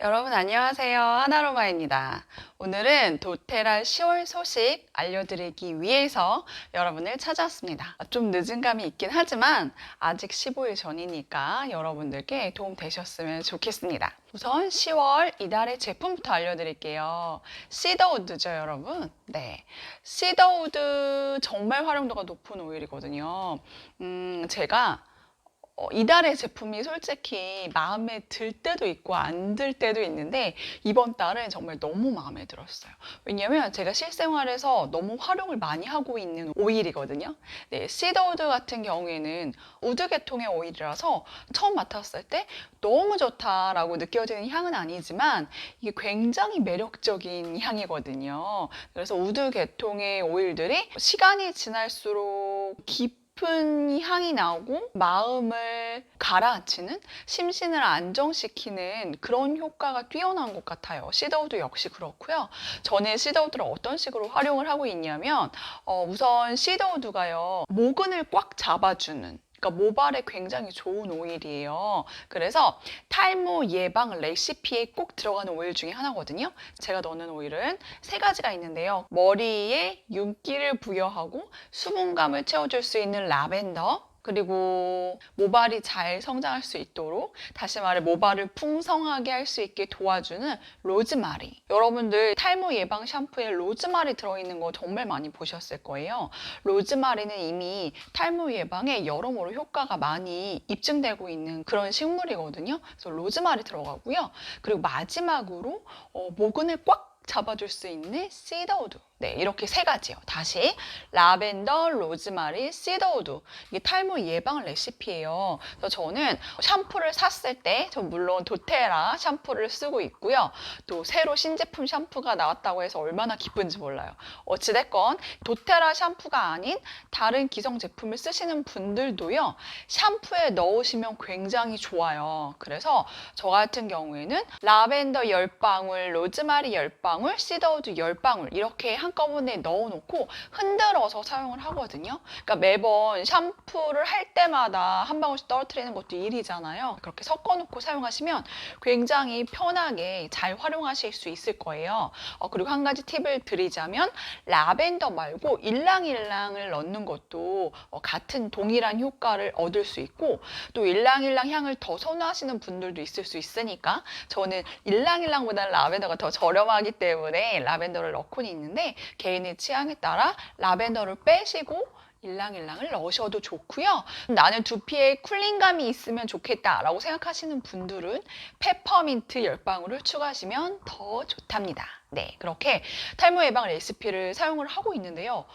여러분 안녕하세요. 하나로마입니다. 오늘은 도테라 10월 소식 알려드리기 위해서 여러분을 찾아왔습니다. 좀 늦은 감이 있긴 하지만 아직 15일 전이니까 여러분들께 도움 되셨으면 좋겠습니다. 우선 10월 이달의 제품부터 알려드릴게요. 시더우드죠, 여러분? 네. 시더우드 정말 활용도가 높은 오일이거든요. 제가 이달의 제품이 솔직히 마음에 들 때도 있고 안 들 때도 있는데 이번 달은 정말 너무 마음에 들었어요. 왜냐면 제가 실생활에서 너무 활용을 많이 하고 있는 오일이거든요. 네, 시더우드 같은 경우에는 우드 계통의 오일이라서 처음 맡았을 때 너무 좋다라고 느껴지는 향은 아니지만 이게 굉장히 매력적인 향이거든요. 그래서 우드 계통의 오일들이 시간이 지날수록 깊은 향이 나고 마음을 가라앉히는, 심신을 안정시키는 그런 효과가 뛰어난 것 같아요. 시더우드 역시 그렇고요. 저는 시더우드를 어떤 식으로 활용을 하고 있냐면 우선 시더우드가요, 모근을 꽉 잡아주는, 그러니까 모발에 굉장히 좋은 오일이에요. 그래서 탈모 예방 레시피에 꼭 들어가는 오일 중에 하나거든요. 제가 넣는 오일은 세 가지가 있는데요. 머리에 윤기를 부여하고 수분감을 채워줄 수 있는 라벤더, 그리고 모발이 잘 성장할 수 있도록, 다시 말해 모발을 풍성하게 할 수 있게 도와주는 로즈마리. 여러분들 탈모 예방 샴푸에 로즈마리 들어있는 거 정말 많이 보셨을 거예요. 로즈마리는 이미 탈모 예방에 여러모로 효과가 많이 입증되고 있는 그런 식물이거든요. 그래서 로즈마리 들어가고요. 그리고 마지막으로 모근을 꽉 잡아줄 수 있는 시더우드. 네, 이렇게 세 가지요. 다시 라벤더, 로즈마리, 시더우드. 이게 탈모 예방 레시피예요. 그래서 저는 샴푸를 샀을 때, 전 물론 도테라 샴푸를 쓰고 있고요. 또 새로 신제품 샴푸가 나왔다고 해서 얼마나 기쁜지 몰라요. 어찌됐건 도테라 샴푸가 아닌 다른 기성 제품을 쓰시는 분들도요, 샴푸에 넣으시면 굉장히 좋아요. 그래서 저 같은 경우에는 라벤더 10방울, 로즈마리 10방울, 시더우드 10방울 이렇게 한꺼번에 넣어놓고 흔들어서 사용을 하거든요. 그러니까 매번 샴푸를 할 때마다 한 방울씩 떨어뜨리는 것도 일이잖아요. 그렇게 섞어놓고 사용하시면 굉장히 편하게 잘 활용하실 수 있을 거예요. 그리고 한 가지 팁을 드리자면 라벤더 말고 일랑일랑을 넣는 것도 같은 동일한 효과를 얻을 수 있고, 또 일랑일랑 향을 더 선호하시는 분들도 있을 수 있으니까 저는 일랑일랑보다는 라벤더가 더 저렴하기 때문에 라벤더를 넣고는 있는데, 개인의 취향에 따라 라벤더를 빼시고 일랑일랑을 넣으셔도 좋고요. 나는 두피에 쿨링감이 있으면 좋겠다라고 생각하시는 분들은 페퍼민트 10방울을 추가하시면 더 좋답니다. 네, 그렇게 탈모 예방 레시피를 사용을 하고 있는데요.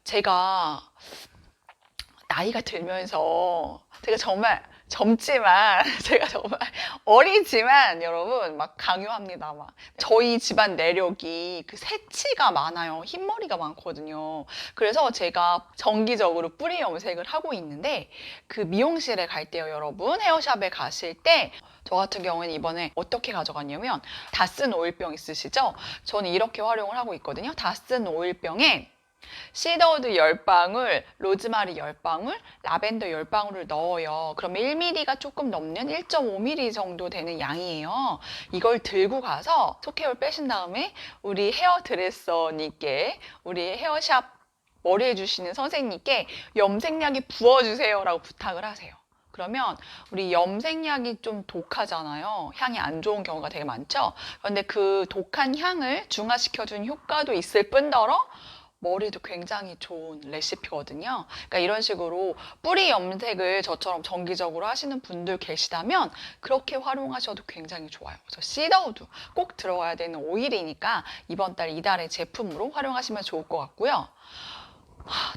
제가 나이가 들면서 제가 정말 젊지만 제가 정말 어리지만 여러분 막 강요합니다. 막 저희 집안 내력이 그 새치가 많아요. 흰머리가 많거든요. 그래서 제가 정기적으로 뿌리 염색을 하고 있는데, 그 미용실에 갈 때요, 여러분 헤어샵에 가실 때 저 같은 경우는 이번에 어떻게 가져갔냐면, 다 쓴 오일병 있으시죠? 저는 이렇게 활용을 하고 있거든요. 다 쓴 오일병에 시더우드 10방울, 로즈마리 10방울, 라벤더 10방울을 넣어요. 그러면 1mm가 조금 넘는 1.5mm 정도 되는 양이에요. 이걸 들고 가서 속헤어를 빼신 다음에 우리 헤어드레서님께, 우리 헤어샵 머리 해주시는 선생님께 염색약이 부어주세요 라고 부탁을 하세요. 그러면 우리 염색약이 좀 독하잖아요. 향이 안 좋은 경우가 되게 많죠. 그런데 그 독한 향을 중화시켜주는 효과도 있을 뿐더러 머리도 굉장히 좋은 레시피거든요. 그러니까 이런 식으로 뿌리 염색을 저처럼 정기적으로 하시는 분들 계시다면 그렇게 활용하셔도 굉장히 좋아요. 그래서 시더우드 꼭 들어가야 되는 오일이니까 이번 달 이달의 제품으로 활용하시면 좋을 것 같고요.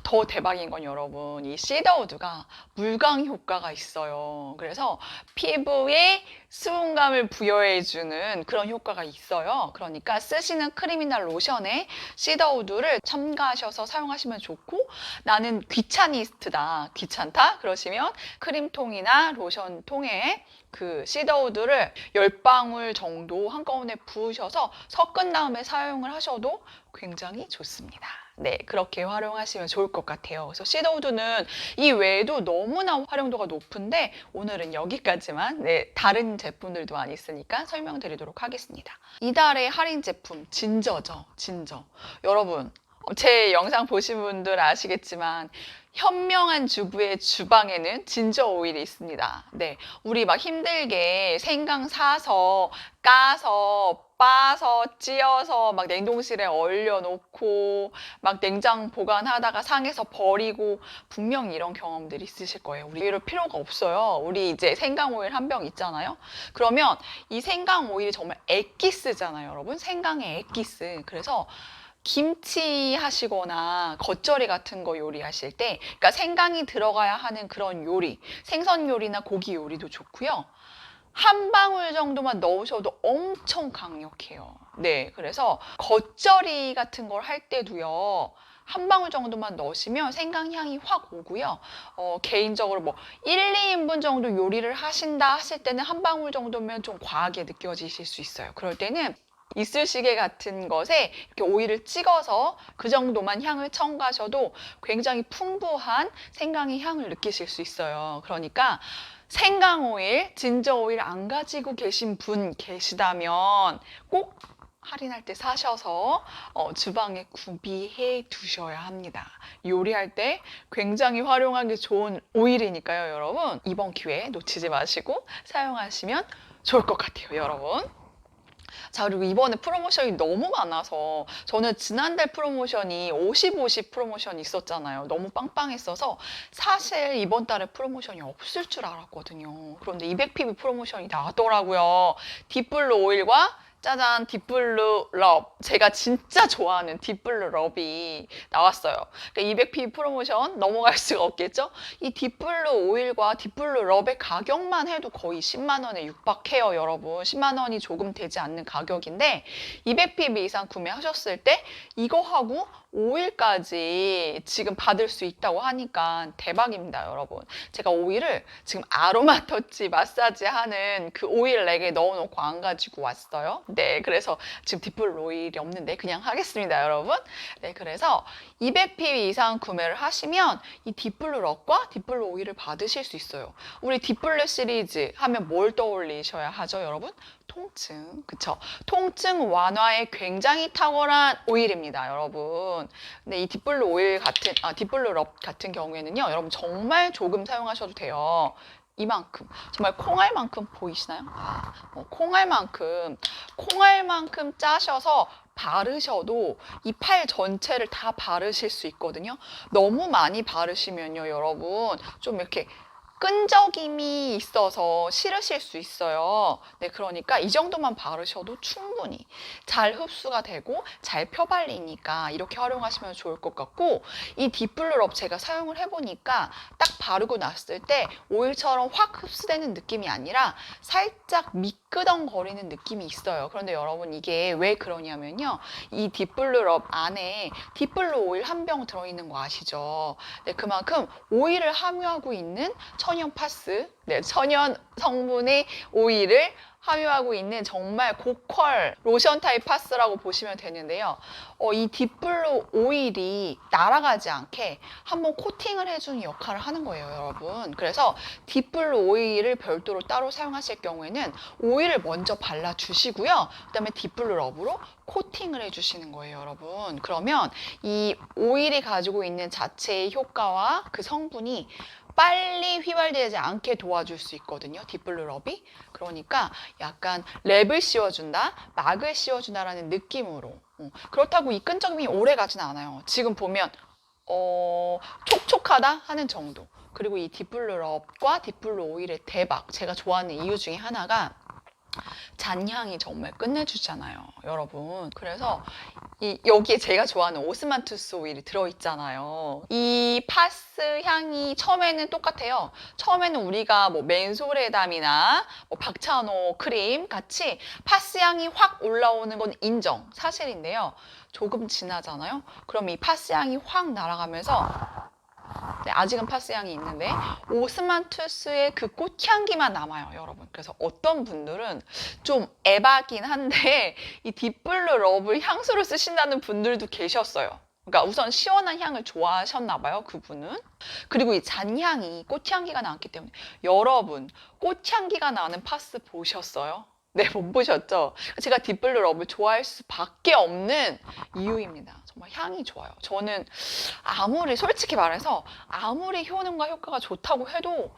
더 대박인 건 여러분, 이 시더우드가 물광 효과가 있어요. 그래서 피부에 수분감을 부여해주는 그런 효과가 있어요. 그러니까 쓰시는 크림이나 로션에 시더우드를 첨가하셔서 사용하시면 좋고, 나는 귀차니스트다, 귀찮다 그러시면 크림통이나 로션통에 그 시더우드를 10방울 정도 한꺼번에 부으셔서 섞은 다음에 사용을 하셔도 굉장히 좋습니다. 네, 그렇게 활용하시면 좋을 것 같아요. 그래서 시더우드는 이 외에도 너무나 활용도가 높은데 오늘은 여기까지만, 네, 다른 제품들도 많이 있으니까 설명드리도록 하겠습니다. 이달의 할인 제품 진저죠, 진저. 여러분, 제 영상 보신 분들 아시겠지만 현명한 주부의 주방에는 진저 오일이 있습니다. 네, 우리 막 힘들게 생강 사서 까서 빻아서 찧어서 막 냉동실에 얼려놓고 막 냉장 보관하다가 상해서 버리고 분명히 이런 경험들이 있으실 거예요. 우리 이럴 필요가 없어요. 우리 이제 생강 오일 한 병 있잖아요. 그러면 이 생강 오일이 정말 액기스잖아요, 여러분. 생강의 액기스. 그래서 김치 하시거나 겉절이 같은 거 요리하실 때, 그러니까 생강이 들어가야 하는 그런 요리, 생선 요리나 고기 요리도 좋고요. 한 방울 정도만 넣으셔도 엄청 강력해요. 네, 그래서 겉절이 같은 걸 할 때도요. 한 방울 정도만 넣으시면 생강 향이 확 오고요. 개인적으로 뭐 1, 2인분 정도 요리를 하신다 하실 때는 한 방울 정도면 좀 과하게 느껴지실 수 있어요. 그럴 때는 이쑤시개 같은 것에 이렇게 오일을 찍어서 그 정도만 향을 첨가하셔도 굉장히 풍부한 생강의 향을 느끼실 수 있어요. 그러니까 생강 오일, 진저 오일 안 가지고 계신 분 계시다면 꼭 할인할 때 사셔서 주방에 구비해 두셔야 합니다. 요리할 때 굉장히 활용하기 좋은 오일이니까요, 여러분. 이번 기회에 놓치지 마시고 사용하시면 좋을 것 같아요, 여러분. 자, 그리고 이번에 프로모션이 너무 많아서 저는 지난달 프로모션이 50-50 프로모션이 있었잖아요. 너무 빵빵했어서 사실 이번 달에 프로모션이 없을 줄 알았거든요. 그런데 200pb 프로모션이 나왔더라고요. 딥블루 오일과 짜잔, 딥블루 럽. 제가 진짜 좋아하는 딥블루 럽이 나왔어요. 그러니까 200pb 프로모션 넘어갈 수가 없겠죠? 이 딥블루 오일과 딥블루 럽의 가격만 해도 거의 10만 원에 육박해요, 여러분. 10만 원이 조금 되지 않는 가격인데 200pb 이상 구매하셨을 때 이거하고 오일까지 지금 받을 수 있다고 하니까 대박입니다, 여러분. 제가 오일을 지금 아로마 터치 마사지 하는 그 오일 렉에 넣어놓고 안 가지고 왔어요. 네, 그래서 지금 딥블루 오일이 없는데 그냥 하겠습니다, 여러분. 네, 그래서 200pb 이상 구매를 하시면 이 딥블루 럭과 딥블루 오일을 받으실 수 있어요. 우리 딥블루 시리즈 하면 뭘 떠올리셔야 하죠, 여러분? 통증, 그쵸? 통증 완화에 굉장히 탁월한 오일입니다, 여러분. 근데 이 딥블루 오일 같은, 딥블루 럽 같은 경우에는요, 여러분 정말 조금 사용하셔도 돼요. 이만큼, 정말 콩알만큼 보이시나요? 콩알만큼 짜셔서 바르셔도 이 팔 전체를 다 바르실 수 있거든요. 너무 많이 바르시면요, 여러분 좀 이렇게 끈적임이 있어서 싫으실 수 있어요. 네, 그러니까 이 정도만 바르셔도 충분히 잘 흡수가 되고 잘 펴발리니까 이렇게 활용하시면 좋을 것 같고, 이 딥블루 럽 제가 사용을 해보니까 딱 바르고 났을 때 오일처럼 확 흡수되는 느낌이 아니라 살짝 미끄덩거리는 느낌이 있어요. 그런데 여러분 이게 왜 그러냐면요, 이 딥블루 럽 안에 딥블루 오일 한 병 들어있는 거 아시죠? 네, 그만큼 오일을 함유하고 있는 천연 파스, 네, 천연 성분의 오일을 함유하고 있는 정말 고퀄 로션 타입 파스라고 보시면 되는데요. 이 딥블루 오일이 날아가지 않게 한번 코팅을 해주는 역할을 하는 거예요, 여러분. 그래서 딥블루 오일을 별도로 따로 사용하실 경우에는 오일을 먼저 발라주시고요. 그 다음에 딥블루 럽으로 코팅을 해주시는 거예요, 여러분. 그러면 이 오일이 가지고 있는 자체의 효과와 그 성분이 빨리 휘발되지 않게 도와줄 수 있거든요, 딥블루 럽이. 그러니까 약간 랩을 씌워준다, 막을 씌워준다라는 느낌으로. 그렇다고 이 끈적임이 오래 가진 않아요. 지금 보면 촉촉하다 하는 정도. 그리고 이 딥블루 럽과 딥블루 오일의 대박, 제가 좋아하는 이유 중에 하나가 잔향이 정말 끝내주잖아요, 여러분. 그래서 여기에 제가 좋아하는 오스만투스 오일이 들어있잖아요. 이 파스 향이 처음에는 똑같아요. 처음에는 우리가 뭐 맨소레담이나 뭐 박찬호 크림 같이 파스 향이 확 올라오는 건 인정, 사실인데요. 조금 지나잖아요. 그럼 이 파스 향이 확 날아가면서 네, 아직은 파스 향이 있는데 오스만투스의 그 꽃향기만 남아요, 여러분. 그래서 어떤 분들은 좀 에바긴 한데 이 딥블루 러블 향수를 쓰신다는 분들도 계셨어요. 그러니까 우선 시원한 향을 좋아하셨나 봐요, 그분은. 그리고 이 잔향이 꽃향기가 나왔기 때문에 여러분 꽃향기가 나는 파스 보셨어요? 네, 못 보셨죠? 제가 딥블루 러블 좋아할 수밖에 없는 이유입니다. 정말 향이 좋아요. 저는 아무리 솔직히 말해서 아무리 효능과 효과가 좋다고 해도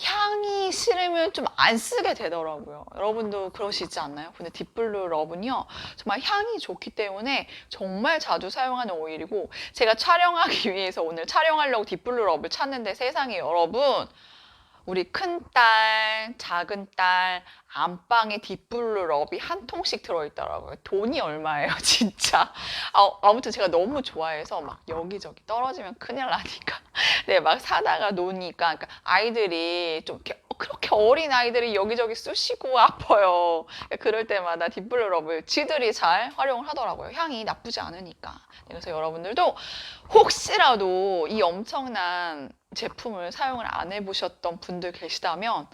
향이 싫으면 좀 안 쓰게 되더라고요. 여러분도 그러시지 않나요? 근데 딥블루 러브는요, 정말 향이 좋기 때문에 정말 자주 사용하는 오일이고, 제가 촬영하기 위해서 오늘 촬영하려고 딥블루 러브를 찾는데 세상에 여러분, 우리 큰딸, 작은딸, 안방에 딥블루 럽이 한 통씩 들어있더라고요. 돈이 얼마예요, 진짜. 아무튼 제가 너무 좋아해서 막 여기저기 떨어지면 큰일 나니까. 네, 막 사다가 노니까. 그러니까 아이들이 좀 이렇게 그렇게 어린 아이들이 여기저기 쑤시고 아파요. 그럴 때마다 딥블루 럽을 지들이 잘 활용을 하더라고요. 향이 나쁘지 않으니까. 그래서 여러분들도 혹시라도 이 엄청난 제품을 사용을 안 해보셨던 분들 계시다면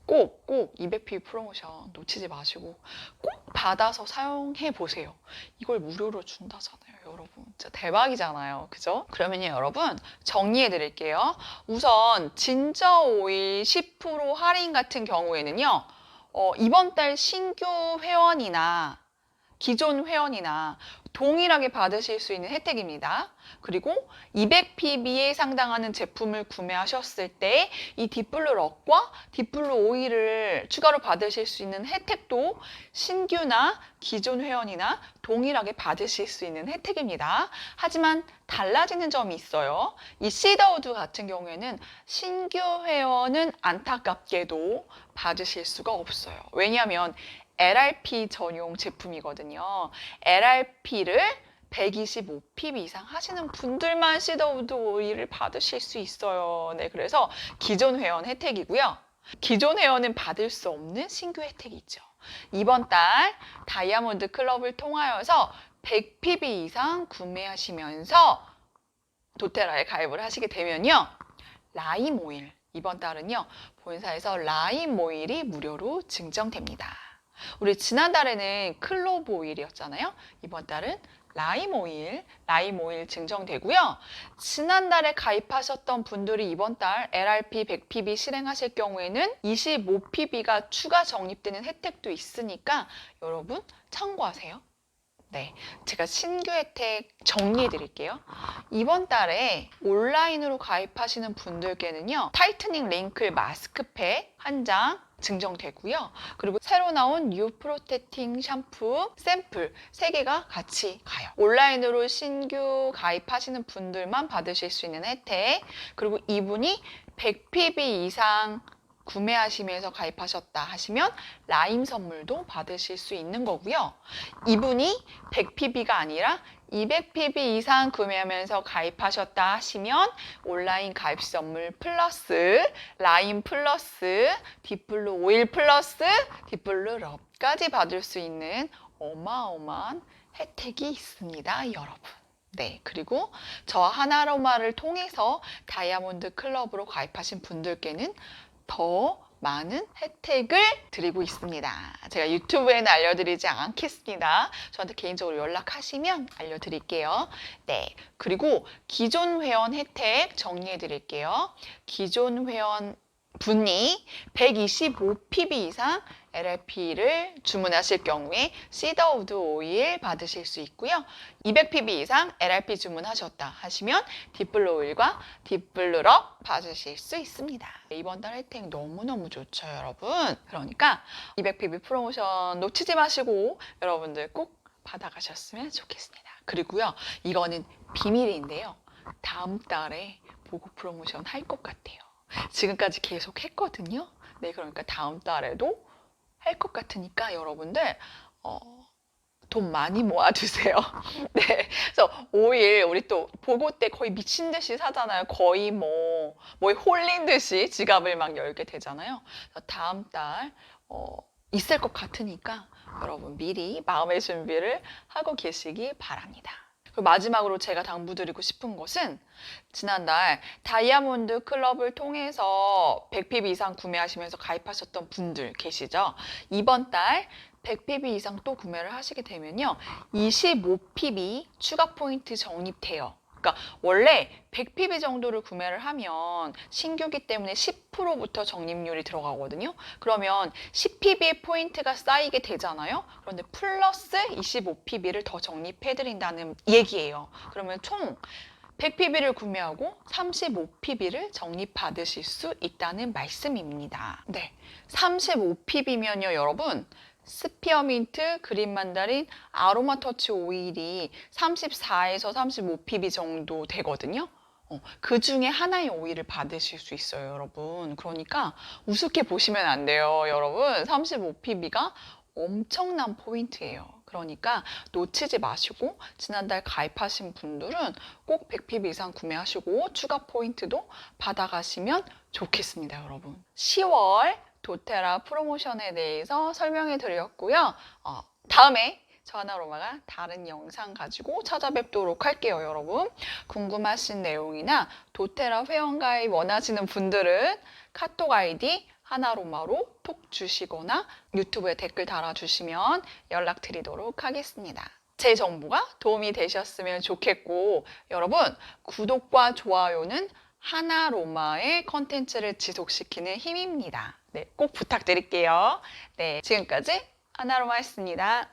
꼭 200pb 프로모션 놓치지 마시고 꼭 받아서 사용해 보세요. 이걸 무료로 준다잖아요, 여러분. 진짜 대박이잖아요. 그죠? 그러면요, 여러분 정리해 드릴게요. 우선 진저 오일 10% 할인 같은 경우에는요. 이번 달 신규 회원이나 기존 회원이나 동일하게 받으실 수 있는 혜택입니다. 그리고 200pb에 상당하는 제품을 구매하셨을 때 이 딥블루 럭과 딥블루 오일을 추가로 받으실 수 있는 혜택도 신규나 기존 회원이나 동일하게 받으실 수 있는 혜택입니다. 하지만 달라지는 점이 있어요. 이 시더우드 같은 경우에는 신규 회원은 안타깝게도 받으실 수가 없어요. 왜냐하면 LRP 전용 제품이거든요. LRP를 125pb 이상 하시는 분들만 시더우드 오일을 받으실 수 있어요. 네, 그래서 기존 회원 혜택이고요. 기존 회원은 받을 수 없는 신규 혜택이 있죠. 이번 달 다이아몬드 클럽을 통하여서 100pb 이상 구매하시면서 도테라에 가입을 하시게 되면요. 라임 오일, 이번 달은요. 본사에서 라임 오일이 무료로 증정됩니다. 우리 지난달에는 클로브 오일이었잖아요. 이번 달은 라임 오일 증정되고요. 지난달에 가입하셨던 분들이 이번 달 LRP 100pb 실행하실 경우에는 25pb가 추가 적립되는 혜택도 있으니까 여러분 참고하세요. 네, 제가 신규 혜택 정리해 드릴게요. 이번 달에 온라인으로 가입하시는 분들께는요, 타이트닝 링클 마스크팩 한 장 증정되고요. 그리고 새로 나온 뉴 프로테팅 샴푸 샘플 3개가 같이 가요. 온라인으로 신규 가입하시는 분들만 받으실 수 있는 혜택, 그리고 이분이 100pb 이상 구매하시면서 가입하셨다 하시면 라임 선물도 받으실 수 있는 거고요. 이분이 100pb가 아니라 200pb 이상 구매하면서 가입하셨다 하시면 온라인 가입 선물 플러스 라임 플러스 딥블루 오일 플러스 딥블루 럽까지 받을 수 있는 어마어마한 혜택이 있습니다, 여러분. 네, 그리고 저 하나로마를 통해서 다이아몬드 클럽으로 가입하신 분들께는 더 많은 혜택을 드리고 있습니다. 제가 유튜브에는 알려드리지 않겠습니다. 저한테 개인적으로 연락하시면 알려드릴게요. 네, 그리고 기존 회원 혜택 정리해 드릴게요. 기존 회원 분이 125pb 이상 LRP를 주문하실 경우에 시더우드 오일 받으실 수 있고요. 200pb 이상 LRP 주문하셨다 하시면 딥블루 오일과 딥블루 럽 받으실 수 있습니다. 이번 달 혜택 너무너무 좋죠, 여러분. 그러니까 200pb 프로모션 놓치지 마시고 여러분들 꼭 받아가셨으면 좋겠습니다. 그리고요, 이거는 비밀인데요. 다음 달에 보고 프로모션 할 것 같아요. 지금까지 계속 했거든요. 네, 그러니까 다음 달에도 할 것 같으니까 여러분들 돈 많이 모아두세요. 네, 그래서 오일 우리 또 보고 때 거의 미친 듯이 사잖아요. 거의 뭐에 홀린 듯이 지갑을 막 열게 되잖아요. 그래서 다음 달 있을 것 같으니까 여러분 미리 마음의 준비를 하고 계시기 바랍니다. 그리고 마지막으로 제가 당부드리고 싶은 것은 지난달 다이아몬드 클럽을 통해서 100pb 이상 구매하시면서 가입하셨던 분들 계시죠? 이번 달 100pb 이상 또 구매를 하시게 되면요. 25pb 추가 포인트 적립돼요. 그러니까 원래 100pb 정도를 구매를 하면 신규기 때문에 10%부터 적립률이 들어가거든요. 그러면 10pb의 포인트가 쌓이게 되잖아요. 그런데 플러스 25pb를 더 적립해드린다는 얘기예요. 그러면 총 100pb를 구매하고 35pb를 적립받으실 수 있다는 말씀입니다. 네, 35pb면요, 여러분. 스피어민트, 그린 만다린, 아로마 터치 오일이 34에서 35pb 정도 되거든요. 그 중에 하나의 오일을 받으실 수 있어요, 여러분. 그러니까 우습게 보시면 안 돼요, 여러분. 35pb가 엄청난 포인트예요. 그러니까 놓치지 마시고 지난달 가입하신 분들은 꼭 100pb 이상 구매하시고 추가 포인트도 받아가시면 좋겠습니다, 여러분. 10월 도테라 프로모션에 대해서 설명해 드렸고요. 다음에 저 하나로마가 다른 영상 가지고 찾아뵙도록 할게요, 여러분. 궁금하신 내용이나 도테라 회원가입 원하시는 분들은 카톡 아이디 하나로마로 톡 주시거나 유튜브에 댓글 달아주시면 연락드리도록 하겠습니다. 제 정보가 도움이 되셨으면 좋겠고, 여러분 구독과 좋아요는 하나로마의 컨텐츠를 지속시키는 힘입니다. 네, 꼭 부탁드릴게요. 네, 지금까지 하나로마였습니다.